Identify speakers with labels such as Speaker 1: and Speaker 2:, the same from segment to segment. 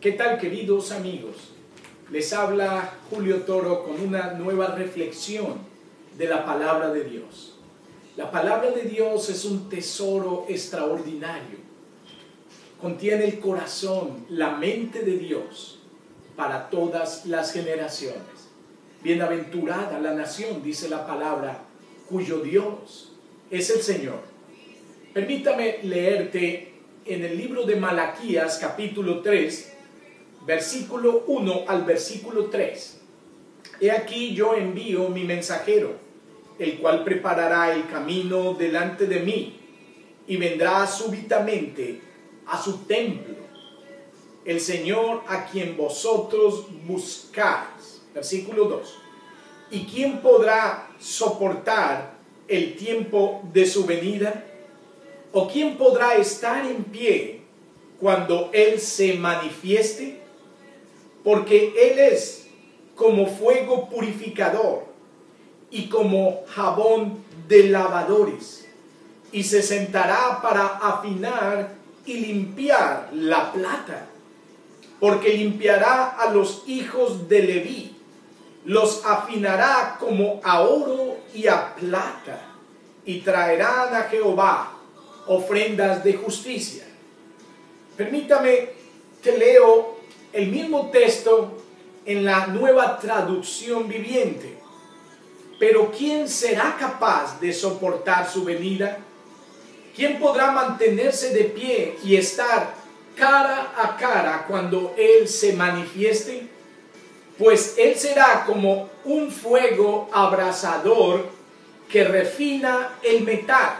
Speaker 1: ¿Qué tal, queridos amigos? Les habla Julio Toro con una nueva reflexión de la palabra de Dios. La palabra de Dios es un tesoro extraordinario. Contiene el corazón, la mente de Dios para todas las generaciones. Bienaventurada la nación, dice la palabra, cuyo Dios es el Señor. Permítame leerte en el libro de Malaquías, capítulo 3, versículo 1 al versículo 3. He aquí yo envío mi mensajero, el cual preparará el camino delante de mí, y vendrá súbitamente a su templo, el Señor a quien vosotros buscáis. Versículo 2. ¿Y quién podrá soportar el tiempo de su venida? ¿O quién podrá estar en pie cuando Él se manifieste? Porque Él es como fuego purificador y como jabón de lavadores, y se sentará para afinar y limpiar la plata, porque limpiará a los hijos de Leví, los afinará como a oro y a plata, y traerán a Jehová ofrendas de justicia. Permítame, te leo el mismo texto en la Nueva Traducción Viviente. Pero ¿quién será capaz de soportar su venida? ¿Quién podrá mantenerse de pie y estar cara a cara cuando Él se manifieste? Pues Él será como un fuego abrasador que refina el metal,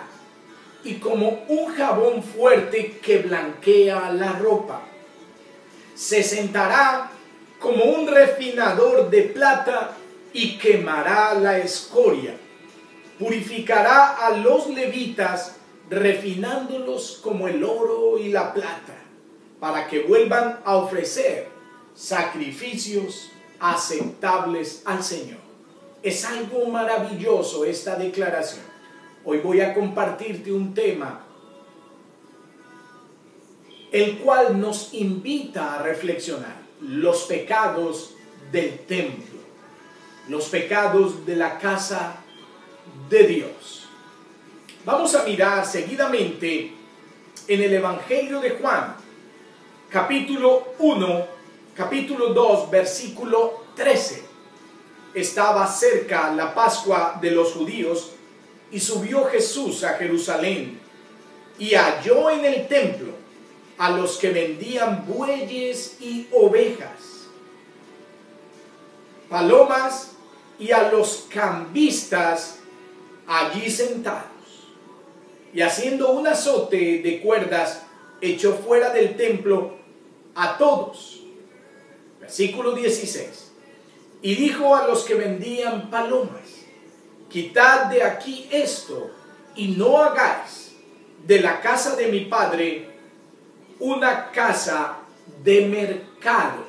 Speaker 1: y como un jabón fuerte que blanquea la ropa. Se sentará como un refinador de plata y quemará la escoria. Purificará a los levitas, refinándolos como el oro y la plata, para que vuelvan a ofrecer sacrificios aceptables al Señor. Es algo maravilloso esta declaración. Hoy voy a compartirte un tema el cual nos invita a reflexionar: los pecados del templo, los pecados de la casa de Dios. Vamos a mirar seguidamente en el Evangelio de Juan, capítulo 1, capítulo 2, versículo 13. Estaba cerca la Pascua de los judíos, y subió Jesús a Jerusalén, y halló en el templo a los que vendían bueyes y ovejas, palomas y a los cambistas allí sentados. Y haciendo un azote de cuerdas, echó fuera del templo a todos. Versículo 16. Y dijo a los que vendían palomas: quitad de aquí esto, y no hagáis de la casa de mi Padre una casa de mercado.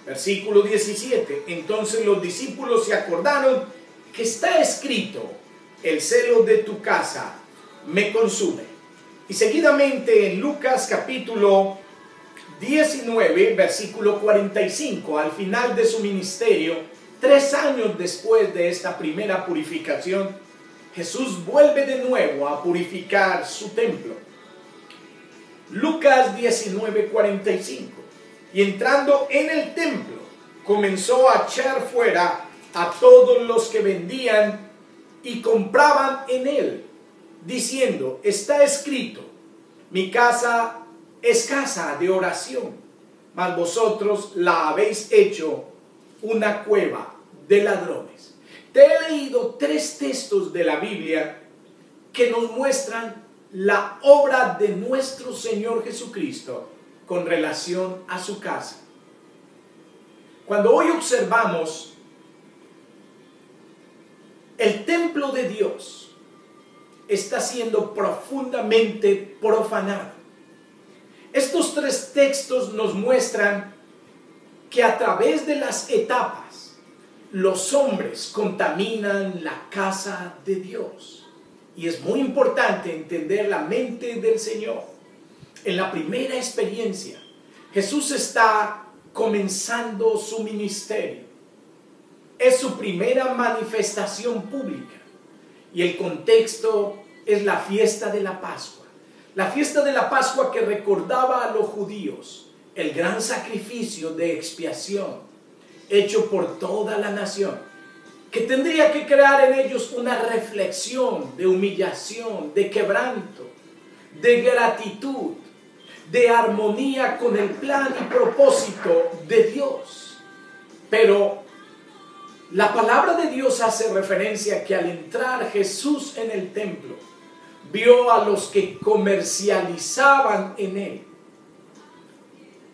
Speaker 1: Versículo 17. Entonces los discípulos se acordaron que está escrito: el celo de tu casa me consume. Y seguidamente en Lucas capítulo 19, versículo 45, al final de su ministerio, 3 años después de esta primera purificación, Jesús vuelve de nuevo a purificar su templo. Lucas 19, 45. Y entrando en el templo, comenzó a echar fuera a todos los que vendían y compraban en él, diciendo: está escrito, mi casa es casa de oración, mas vosotros la habéis hecho una cueva de ladrones. Te he leído 3 textos de la Biblia que nos muestran la obra de nuestro Señor Jesucristo con relación a su casa. Cuando hoy observamos el templo de Dios está siendo profundamente profanado, estos 3 textos nos muestran que a través de las etapas los hombres contaminan la casa de Dios. Y es muy importante entender la mente del Señor. En la primera experiencia, Jesús está comenzando su ministerio. Es su primera manifestación pública. Y el contexto es la fiesta de la Pascua. La fiesta de la Pascua que recordaba a los judíos el gran sacrificio de expiación hecho por toda la nación, que tendría que crear en ellos una reflexión de humillación, de quebranto, de gratitud, de armonía con el plan y propósito de Dios. Pero la palabra de Dios hace referencia que al entrar Jesús en el templo, vio a los que comercializaban en él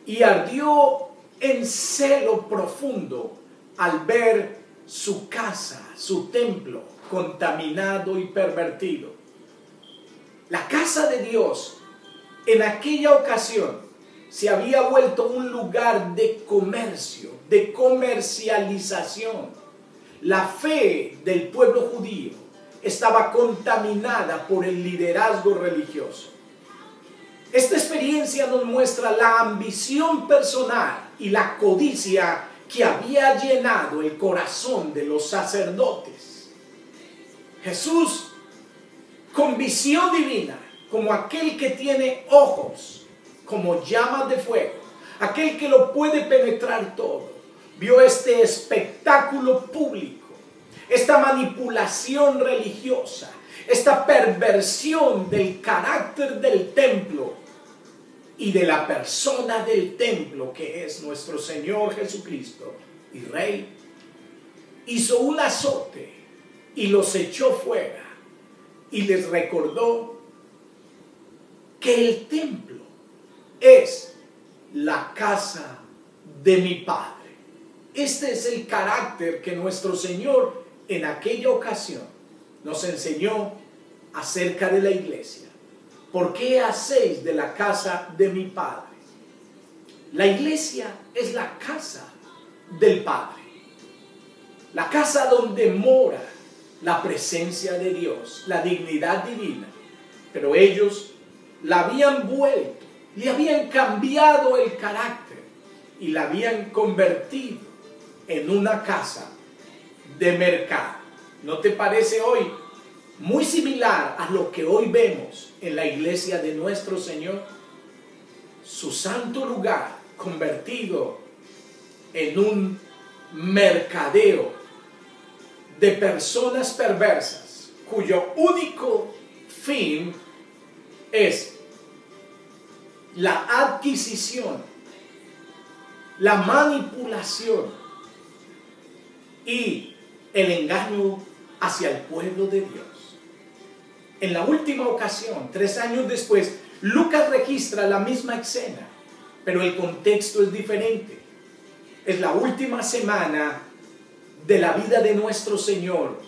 Speaker 1: y ardió en celo profundo al ver su casa, su templo, contaminado y pervertido. La casa de Dios en aquella ocasión se había vuelto un lugar de comercio, de comercialización. La fe del pueblo judío estaba contaminada por el liderazgo religioso. Esta experiencia nos muestra la ambición personal y la codicia que había llenado el corazón de los sacerdotes. Jesús, con visión divina, como aquel que tiene ojos, como llamas de fuego, aquel que lo puede penetrar todo, vio este espectáculo público, esta manipulación religiosa, esta perversión del carácter del templo y de la persona del templo, que es nuestro Señor Jesucristo y Rey. Hizo un azote y los echó fuera y les recordó que el templo es la casa de mi Padre. Este es el carácter que nuestro Señor en aquella ocasión nos enseñó acerca de la iglesia. ¿Por qué hacéis de la casa de mi Padre? La iglesia es la casa del Padre, la casa donde mora la presencia de Dios, la dignidad divina. Pero ellos la habían vuelto, le habían cambiado el carácter y la habían convertido en una casa de mercado. ¿No te parece hoy muy similar a lo que hoy vemos en la iglesia de nuestro Señor? Su santo lugar convertido en un mercadeo de personas perversas cuyo único fin es la adquisición, la manipulación y el engaño hacia el pueblo de Dios. En la última ocasión, 3 años después, Lucas registra la misma escena, pero el contexto es diferente. Es la última semana de la vida de nuestro Señor.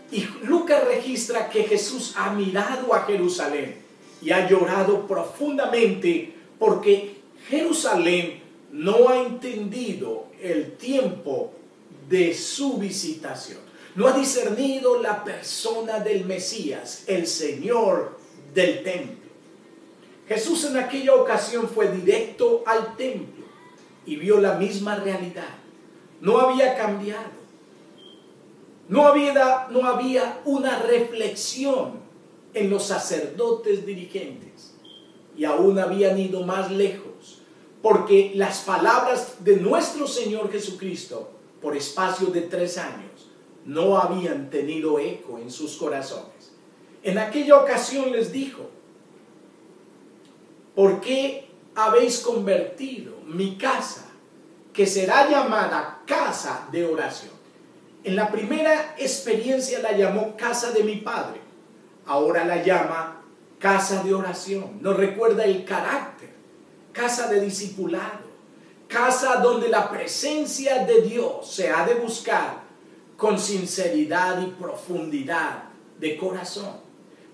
Speaker 1: Y Lucas registra que Jesús ha mirado a Jerusalén y ha llorado profundamente porque Jerusalén no ha entendido el tiempo de su visitación. No ha discernido la persona del Mesías, el Señor del templo. Jesús en aquella ocasión fue directo al templo y vio la misma realidad. No había cambiado. No había una reflexión en los sacerdotes dirigentes. Y aún habían ido más lejos, porque las palabras de nuestro Señor Jesucristo, por espacio de 3 años, no habían tenido eco en sus corazones. En aquella ocasión les dijo: ¿por qué habéis convertido mi casa, que será llamada casa de oración? En la primera experiencia la llamó casa de mi Padre, ahora la llama casa de oración. Nos recuerda el carácter, casa de discipulado, casa donde la presencia de Dios se ha de buscar con sinceridad y profundidad de corazón.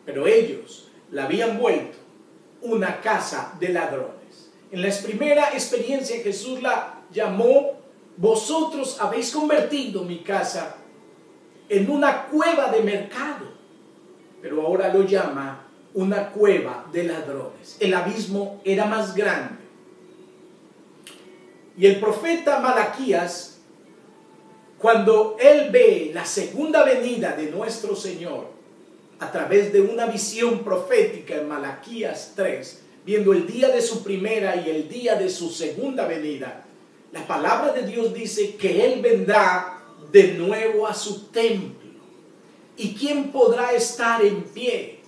Speaker 1: Pero ellos la habían vuelto una casa de ladrones. En la primera experiencia Jesús la llamó: vosotros habéis convertido mi casa en una cueva de mercado. Pero ahora lo llama una cueva de ladrones. El abismo era más grande. Y el profeta Malaquías, cuando él ve la segunda venida de nuestro Señor a través de una visión profética en Malaquías 3, viendo el día de su primera y el día de su segunda venida, la palabra de Dios dice que Él vendrá de nuevo a su templo. ¿Y quién podrá estar en pie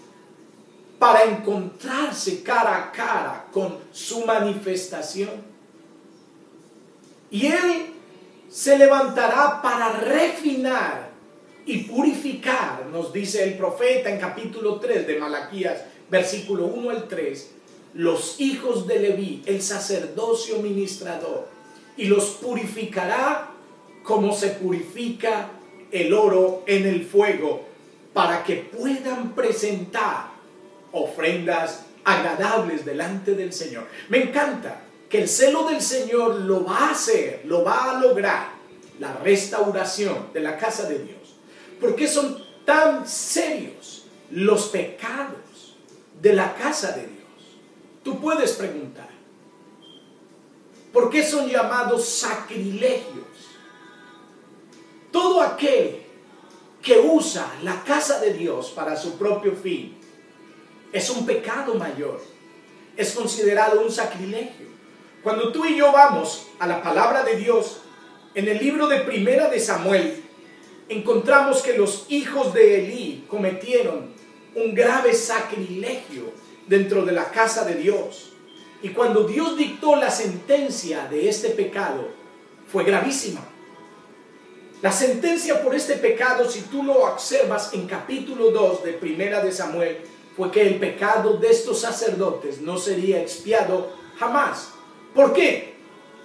Speaker 1: para encontrarse cara a cara con su manifestación? Y Él se levantará para refinar y purificar, nos dice el profeta en capítulo 3 de Malaquías, versículo 1 al 3, los hijos de Leví, el sacerdocio ministrador, y los purificará como se purifica el oro en el fuego, para que puedan presentar ofrendas agradables delante del Señor. Me encanta que el celo del Señor lo va a hacer, lo va a lograr, la restauración de la casa de Dios. ¿Por qué son tan serios los pecados de la casa de Dios? Tú puedes preguntar, ¿por qué son llamados sacrilegios? Todo aquel que usa la casa de Dios para su propio fin es un pecado mayor, es considerado un sacrilegio. Cuando tú y yo vamos a la palabra de Dios, en el libro de Primera de Samuel, encontramos que los hijos de Elí cometieron un grave sacrilegio dentro de la casa de Dios. Y cuando Dios dictó la sentencia de este pecado, fue gravísima. La sentencia por este pecado, si tú lo observas en capítulo 2 de Primera de Samuel, fue que el pecado de estos sacerdotes no sería expiado jamás. ¿Por qué?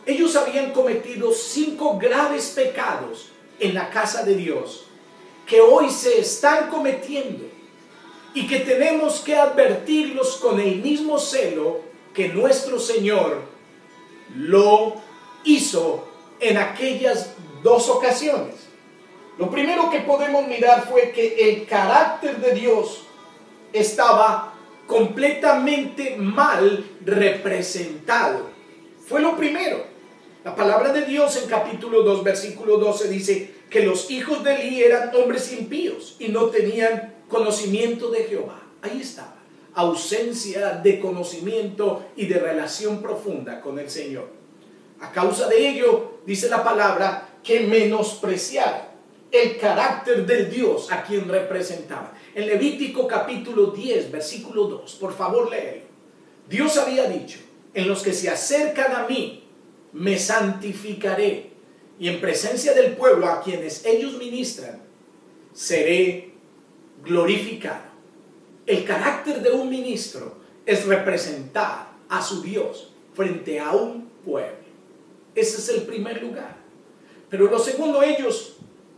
Speaker 1: Ellos habían cometido 5 graves pecados en la casa de Dios que hoy se están cometiendo y que tenemos que advertirlos con el mismo celo que nuestro Señor lo hizo en aquellas 2 ocasiones. Lo primero que podemos mirar fue que el carácter de Dios estaba completamente mal representado. Fue lo primero. La palabra de Dios en capítulo 2, versículo 12 dice que los hijos de Elí eran hombres impíos y no tenían conocimiento de Jehová. Ahí estaba, ausencia de conocimiento y de relación profunda con el Señor. A causa de ello, dice la palabra, que menospreciaron el carácter del Dios a quien representaban. En Levítico capítulo 10, versículo 2, por favor léelo. Dios había dicho, en los que se acercan a mí, me santificaré, y en presencia del pueblo a quienes ellos ministran, seré glorificado. El carácter de un ministro es representar a su Dios frente a un pueblo. Ese es el primer lugar. Pero lo segundo, ellos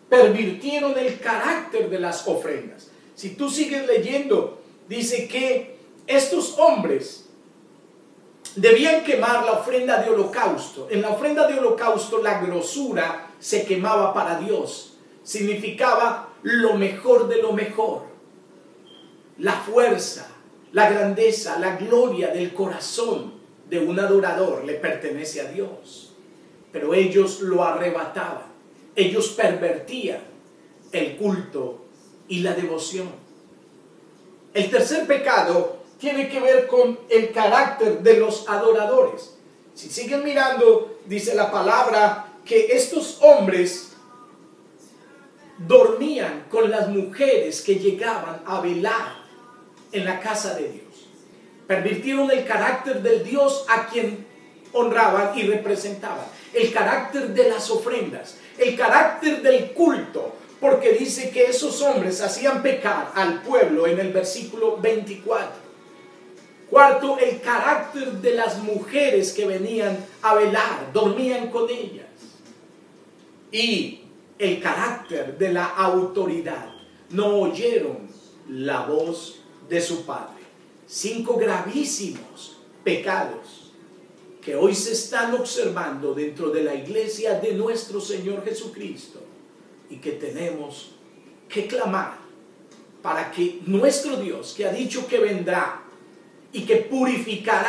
Speaker 1: pervirtieron el carácter de las ofrendas. Si tú sigues leyendo, dice que estos hombres debían quemar la ofrenda de holocausto. En la ofrenda de holocausto la grosura se quemaba para Dios. Significaba lo mejor de lo mejor. La fuerza, la grandeza, la gloria del corazón de un adorador le pertenece a Dios. Pero ellos lo arrebataban. Ellos pervertían el culto y la devoción. El tercer pecado tiene que ver con el carácter de los adoradores. Si siguen mirando, dice la palabra que estos hombres dormían con las mujeres que llegaban a velar en la casa de Dios. Pervirtieron el carácter del Dios a quien honraban y representaban. El carácter de las ofrendas, el carácter del culto, porque dice que esos hombres hacían pecar al pueblo en el versículo 24. Cuarto, el carácter de las mujeres que venían a velar, dormían con ellas. Y el carácter de la autoridad, no oyeron la voz de su padre. 5 gravísimos pecados que hoy se están observando dentro de la iglesia de nuestro Señor Jesucristo y que tenemos que clamar para que nuestro Dios, que ha dicho que vendrá y que purificará